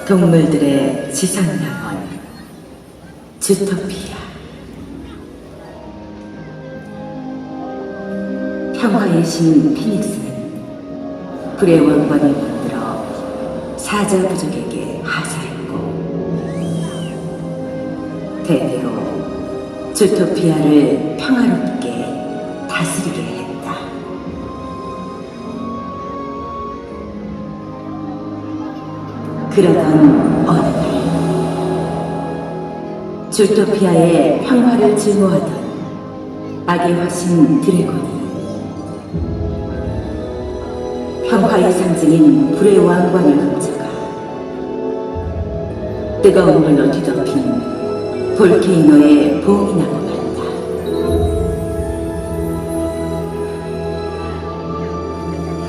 동물들의 지상낙원 주토피아. 평화의 신 피닉스는 불의 왕관을 만들어 사자 부족에게 하사했고, 대대로 주토피아를 평화롭게 다스리게 했다. 그러던 어느 날, 주토피아의 평화를 증오하던 악의 화신 드래곤이 평화의 상징인 불의 왕관을 훔쳐가 뜨거운 물로 뒤덮인 볼케이노의 봉인하고 말다.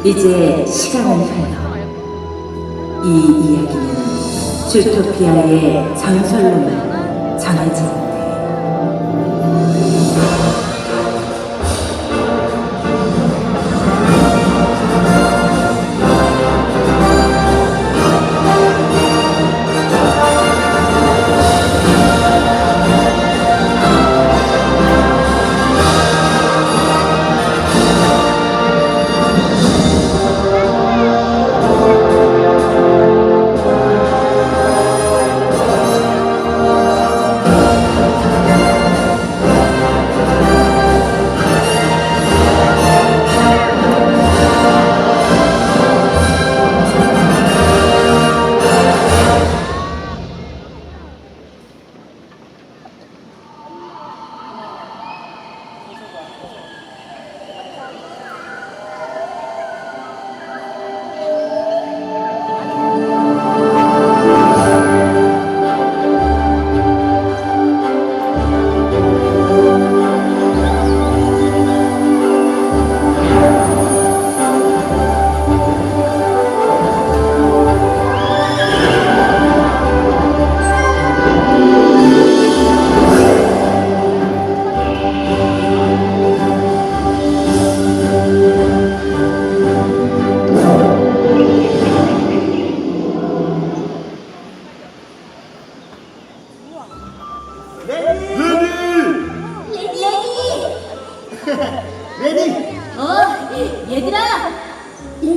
이제 시간은 흘러 이 이야기는 주토피아의 전설로만 전해지는데, 레니! 얘들아! 레니,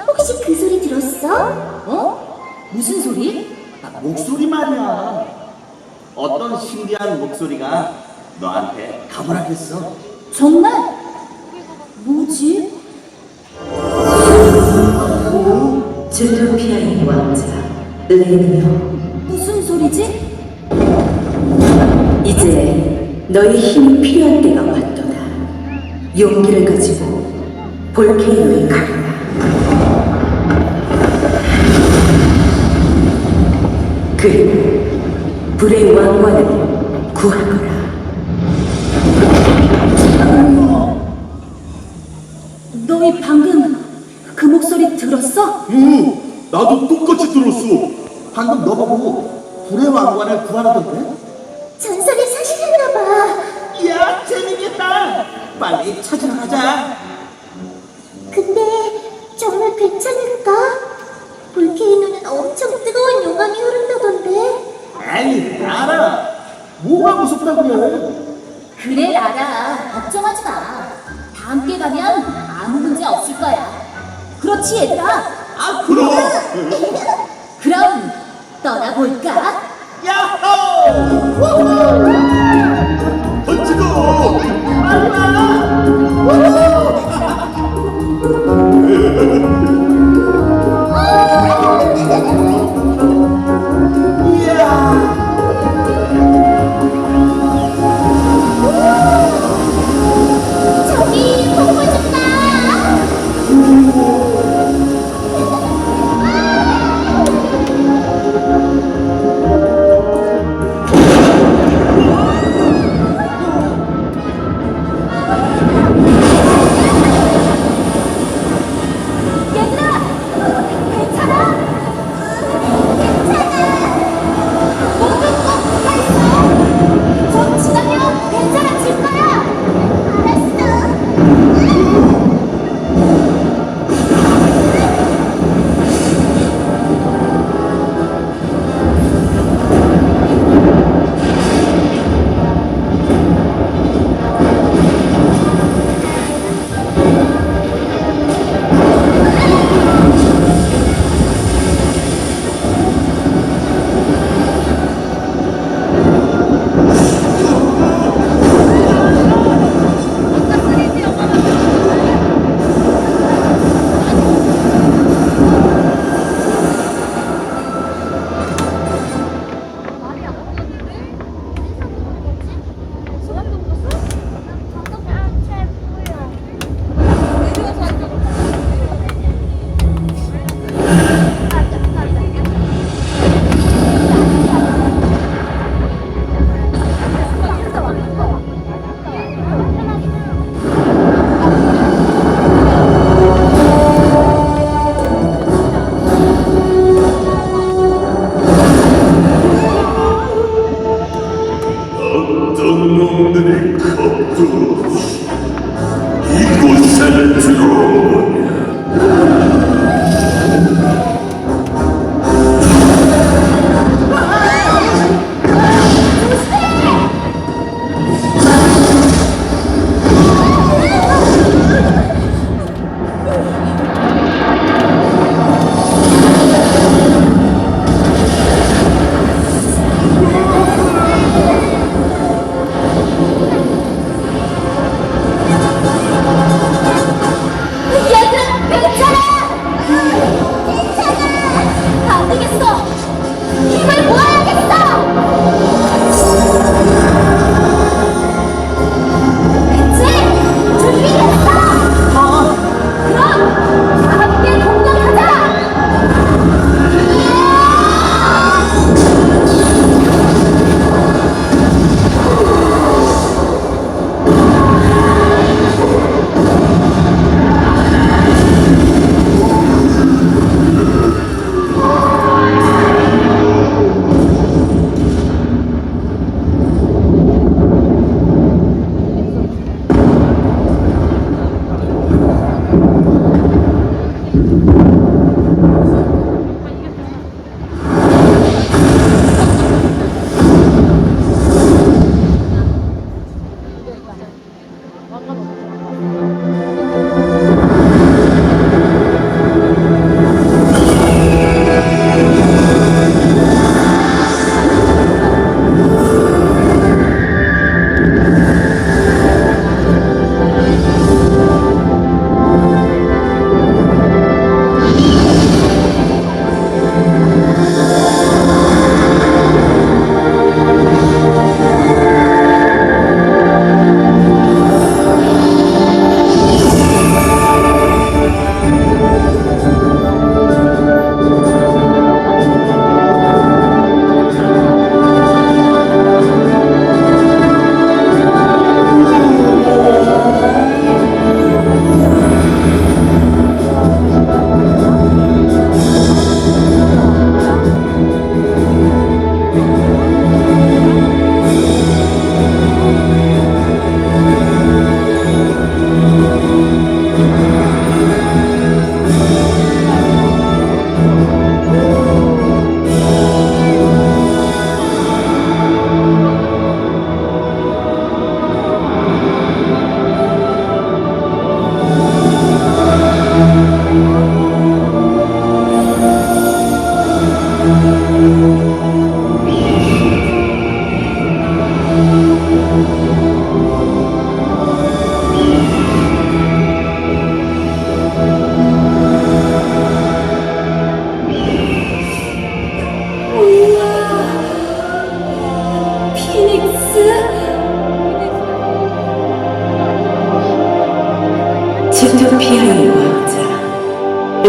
혹시 그 소리 들었어? 무슨 소리? 목소리 말이야. 어떤 신기한 목소리가 너한테 가물하겠어. 정말? 뭐지? 주토피아의 왕자 레니여, 무슨 소리지? 이제 너의 힘이 필요한 때가 왔도다. 용기를 가지고 볼케이노에 가라. 그리고 불의 왕관을 구하거라. 너희 방금 그 목소리 들었어? 나도 똑같이 들었어. 방금 너 보고 불의 왕관을 구하라던데? 전설이 사실이었나봐. 이야, 재밌겠다. 빨리 찾으러 가자. 근데 정말 괜찮을까? 볼케이노는 엄청 뜨거운 용암이 흐른다던데. 에이, 알아. 뭐가 무섭다 그래? 그래, 라라. 걱정하지 마. 다 함께 가면 아무 문제 없을 거야. 그렇지, 얘들아? 아, 그럼. 그럼 떠나볼까? 야호! 멋지고. 빨리 와. 저기 보고 싶다.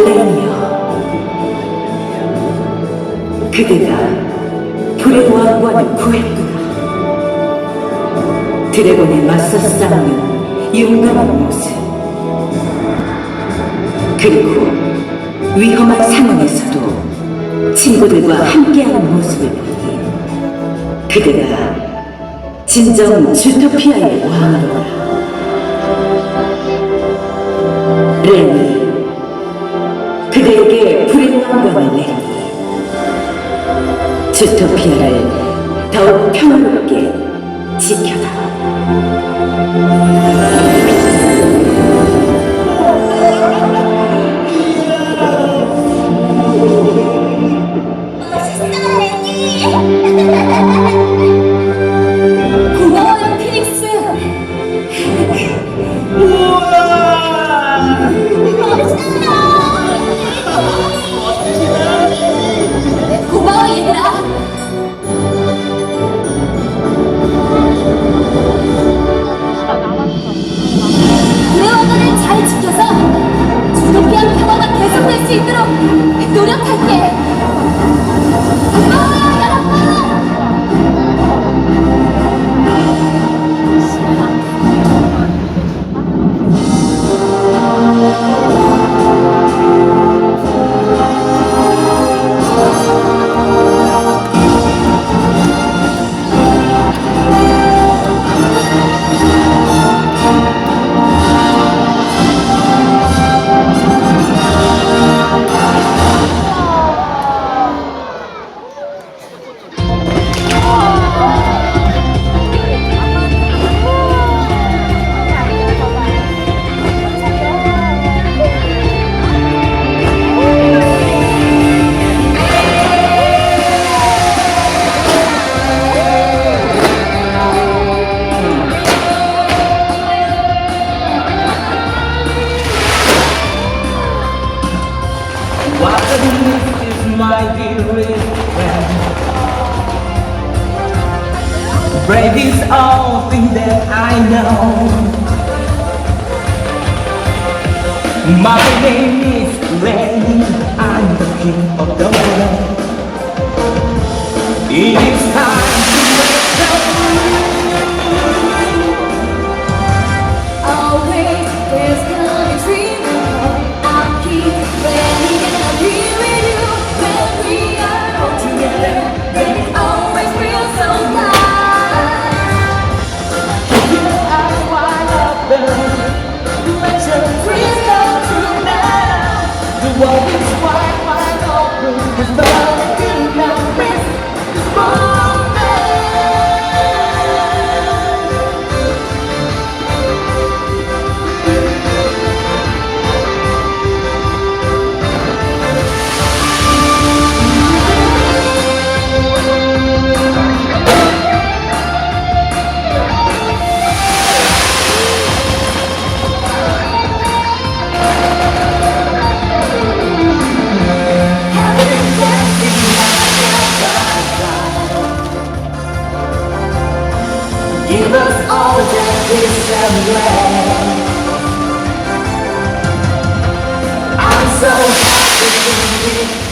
레니여, 그대가 불의 왕관을 구했구나. 드래곤에 맞서 싸우는 용감한 모습, 그리고 위험한 상황에서도 친구들과 함께하는 모습을 보니 그대가 진정 주토피아의 왕이로라. 레니, 그대에게 불의 왕관을 내리니 주토피아를 더욱 평화롭게 지켜라. 멋있어, 레니. 고마워요, 피닉스. 고마워, 얘들아. 불의 왕관을 잘 지켜서 주도피아 평화가 계속될 수 있도록 노력할게. 고마워요, 여러분. What is my dearest friend? Brave is all thing that I know. My name is Lenny, I'm the king of the world. It is time to wake up. Always there's gonna dream I'll keep running and I'll be with you when we are all together. Then it always feels so nice. You are wide open. Let your dreams come true now. The world is wide open. There's nothing that miss this moment. Give us all that is and land. I'm so happy to be